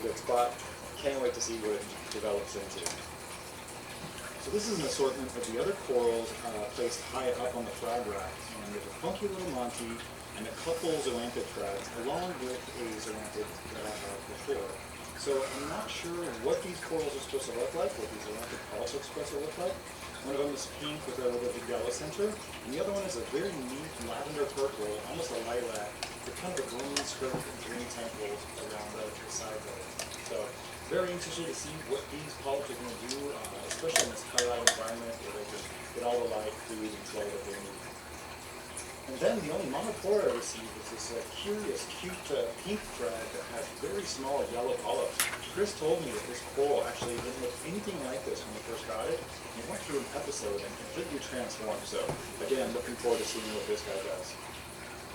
good spot. Can't wait to see what it develops into. So this is an assortment of the other corals placed high up on the frag rack. And there's a funky little Monty and a couple zoanthid frags, along with a zoanthid that I had before. So I'm not sure what these corals are supposed to look like, what these zoanthid polyps are supposed to look like. One of them is pink with a little bit of yellow center, and the other one is a very neat lavender purple, almost a lilac, with kind of a green skirt and green tentacles around the sides of it. So very interested to see what these polyps are going to do, especially in this high-light environment where they can get all the light, food, and flow that they need. And then the only monopora I received was this curious, cute pink frag that has very small yellow polyps. Chris told me that this coral actually didn't look anything like this when we first got it. And it went through an episode and completely transformed. So again, looking forward to seeing what this guy does.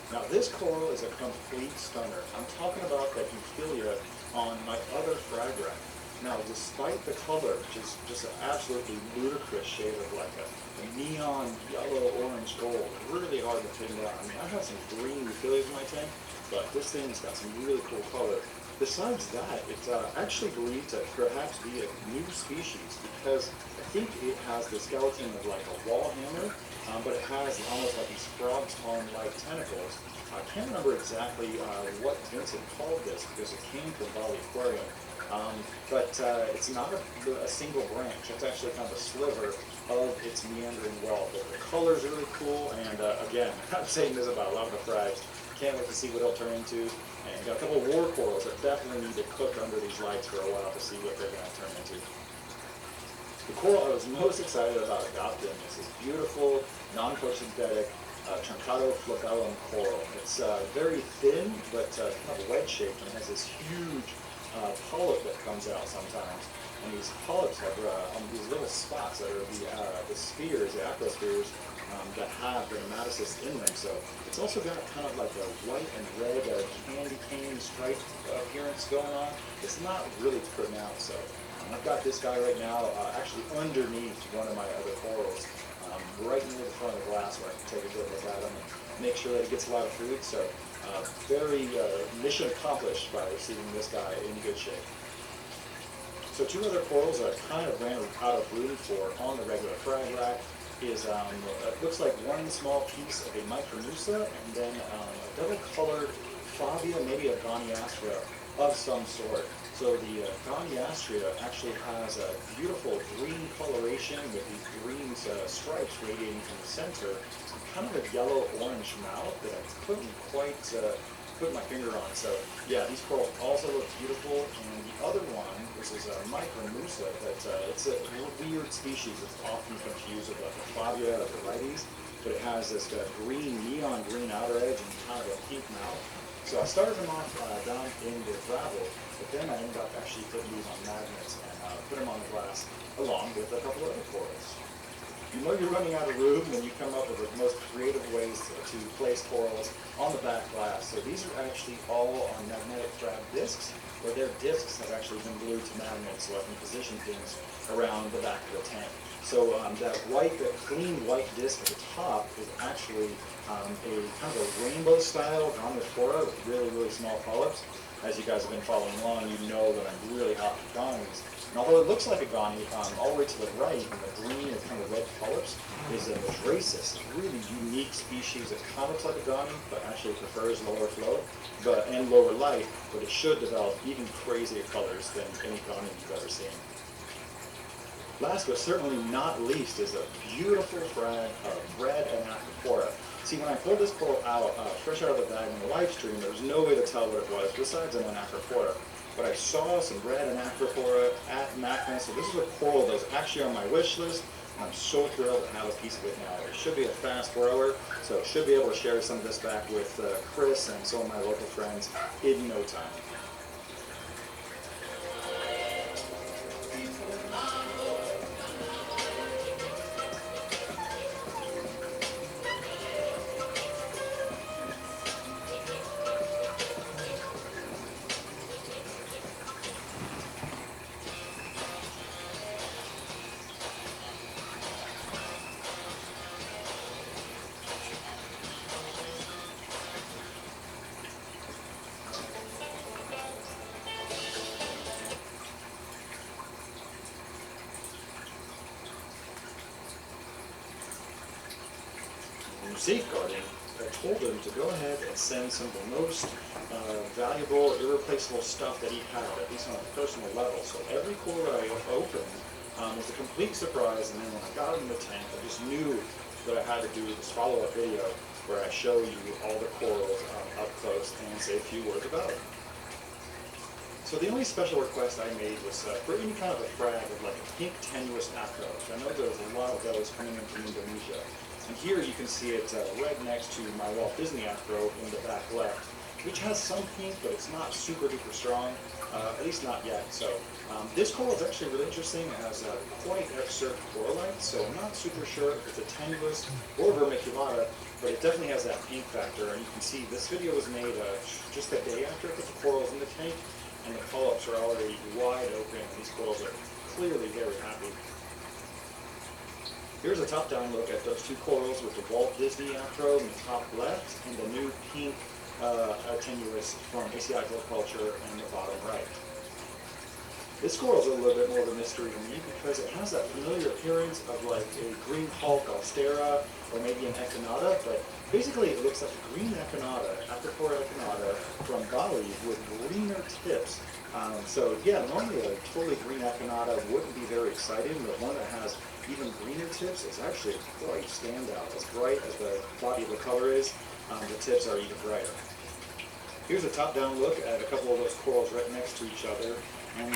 Now this coral is a complete stunner. I'm talking about that Euphyllia on my other frag rack. Now, despite the color, which is just an absolutely ludicrous shade of like a neon yellow orange gold, really hard to figure out. I mean, I have some green Euphyllias in my tank, but this thing's got some really cool color. Besides that, it's actually believed to perhaps be a new species because I think it has the skeleton of like a wall hammer, but it has almost like these frog's arm-like tentacles. I can't remember exactly what Vincent called this because it came from Bali Aquarium. But it's not a single branch. It's actually kind of a sliver of its meandering well. But the color is really cool, and again, I'm saying this about a lot of the frags. Can't wait to see what it'll turn into. And got a couple of war corals that definitely need to cook under these lights for a while to see what they're going to turn into. The coral I was most excited about adopting is this beautiful, non-photosynthetic Truncado flabellum coral. It's very thin, but kind of wedge-shaped, and has this huge polyp that comes out sometimes, and these polyps have these little spots that are the spheres, the acrospheres, that have the Mysis in them. So it's also got kind of like a white and red candy cane stripe appearance going on. It's not really pronounced. So I've got this guy right now actually underneath one of my other corals, right near the front of the glass where I can take a good look at him and make sure that he gets a lot of food. So very mission accomplished by receiving this guy in good shape. So two other corals that I kind of ran out of room for on the regular frag rack is, it looks like one small piece of a Micromusa and then a double-colored Fabia, maybe a Goniastria of some sort. So the Goniastria actually has a beautiful green coloration with these green stripes radiating from the center, kind of a yellow-orange mouth that I couldn't quite put my finger on. So yeah, these corals also look beautiful. And the other one, this is a Micromusa, that it's a weird species. It's often confused with like a Fabia or the Rites, but it has this green, neon green outer edge and kind of a pink mouth. So I started them off down in the gravel, but then I ended up actually putting these on magnets and put them on the glass along with a couple of other corals. You know you're running out of room when you come up with the most creative ways to place corals on the back glass. So these are actually all on magnetic frag discs, where their discs have actually been glued to magnets so I can position things around the back of the tank. So that clean white disc at the top is actually a kind of a rainbow style Goniaphora with really, really small polyps. As you guys have been following along, you know that I'm really hot for Gonies. And although it looks like a Goni, all the way to the right, in the green and kind of red polyps, is a Mysis, a really unique species that kind of looks like a Goni, but actually prefers lower flow and lower light, but it should develop even crazier colors than any Goni you've ever seen. Last but certainly not least is a beautiful frag of red Anacophora. See, when I pulled this coral out, fresh out of the bag in the live stream, there was no way to tell what it was besides an Anacophora. But I saw some red Anacophora at MACNA, so this is a coral that was actually on my wish list. And I'm so thrilled to have a piece of it now. It should be a fast grower, so I should be able to share some of this back with Chris and some of my local friends in no time. safeguarding, I told him to go ahead and send some of the most valuable, irreplaceable stuff that he had, at least on a personal level. So every coral that I opened was a complete surprise, and then when I got it in the tank, I just knew that I had to do this follow-up video where I show you all the corals up close and say a few words about it. So the only special request I made was for any kind of a frag of like a pink tenuous acro. I know there's a lot of those coming in from Indonesia. And here you can see it right next to my Walt Disney acro in the back left, which has some pink, but it's not super duper strong, at least not yet. So this coral is actually really interesting. It has quite excerpt coralite, so I'm not super sure if it's a tenuous or vermiculata, but it definitely has that pink factor. And you can see this video was made just a day after I put the corals in the tank, and the polyps are already wide open, and these corals are clearly very happy. Here's a top-down look at those two corals with the Walt Disney acro in the top left and the new pink tenuous from ACI Culture in the bottom right. This coral is a little bit more of a mystery to me because it has that familiar appearance of like a green Hulk Austera or maybe an Echinata, but basically it looks like a green Echinata, Acropora Echinata from Bali with greener tips. So yeah, normally a totally green Echinata wouldn't be very exciting, but one that has even greener tips is actually quite standout. As bright as the body of the color is, the tips are even brighter. Here's a top-down look at a couple of those corals right next to each other. And